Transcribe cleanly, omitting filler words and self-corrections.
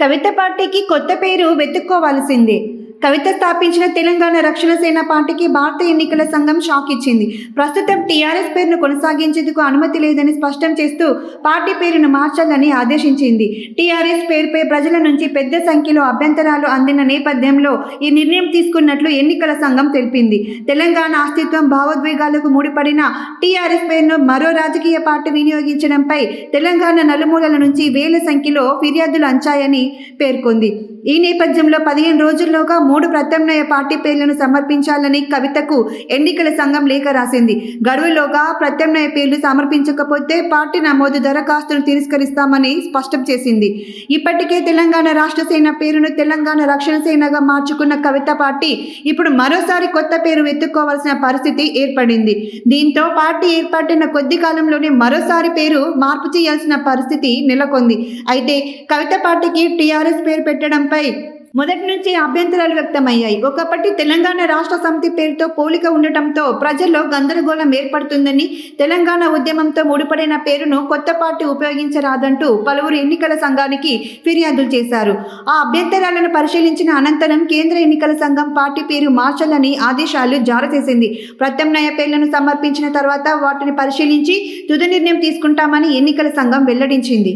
కవిత పార్టీకి కొత్త పేరు వెతుక్కోవాల్సిందే. కవిత స్థాపించిన తెలంగాణ రక్షణ సేన పార్టీకి భారత ఎన్నికల సంఘం షాక్ ఇచ్చింది. ప్రస్తుతం టీఆర్ఎస్ పేరును కొనసాగించేందుకు అనుమతి లేదని స్పష్టం చేస్తూ పార్టీ పేరును మార్చాలని ఆదేశించింది. టీఆర్ఎస్ పేరుపై ప్రజల నుంచి పెద్ద సంఖ్యలో అభ్యంతరాలు అందిన నేపథ్యంలో ఈ నిర్ణయం తీసుకున్నట్లు ఎన్నికల సంఘం తెలిపింది. తెలంగాణ అస్తిత్వం భావోద్వేగాలకు ముడిపడిన టీఆర్ఎస్ పేరును మరో రాజకీయ పార్టీ వినియోగించడంపై తెలంగాణ నలుమూలల నుంచి వేల సంఖ్యలో ఫిర్యాదులు అంచాయని పేర్కొంది. ఈ నేపథ్యంలో 15 రోజుల్లోగా 3 ప్రత్యామ్నాయ పార్టీ పేర్లను సమర్పించాలని కవితకు ఎన్నికల సంఘం లేఖ రాసింది. గడువులోగా ప్రత్యామ్నాయ పేర్లు సమర్పించకపోతే పార్టీ నమోదు దరఖాస్తును తిరస్కరిస్తామని స్పష్టం చేసింది. ఇప్పటికే తెలంగాణ రాష్ట్ర సేన పేరును తెలంగాణ రక్షణ సేనగా మార్చుకున్న కవిత పార్టీ ఇప్పుడు మరోసారి కొత్త పేరు వెతుక్కోవాల్సిన పరిస్థితి ఏర్పడింది. దీంతో పార్టీ ఏర్పడిన కొద్ది కాలంలోనే మరోసారి పేరు మార్పు చేయాల్సిన పరిస్థితి నెలకొంది. అయితే కవిత పార్టీకి టీఆర్ఎస్ పేరు పెట్టడం మొదటి నుంచి అభ్యంతరాలు వ్యక్తమయ్యాయి. ఒకప్పటి తెలంగాణ రాష్ట్ర సమితి పేరుతో పోలిక ఉండటంతో ప్రజల్లో గందరగోళం ఏర్పడుతుందని, తెలంగాణ ఉద్యమంతో ముడిపడిన పేరును కొత్త పార్టీ ఉపయోగించరాదంటూ పలువురు ఎన్నికల సంఘానికి ఫిర్యాదులు చేశారు. ఆ అభ్యంతరాలను పరిశీలించిన అనంతరం కేంద్ర ఎన్నికల సంఘం పార్టీ పేరు మార్చాలని ఆదేశాలు జారీ చేసింది. ప్రత్యామ్నాయ పేర్లను సమర్పించిన తర్వాత వాటిని పరిశీలించి తుది నిర్ణయం తీసుకుంటామని ఎన్నికల సంఘం వెల్లడించింది.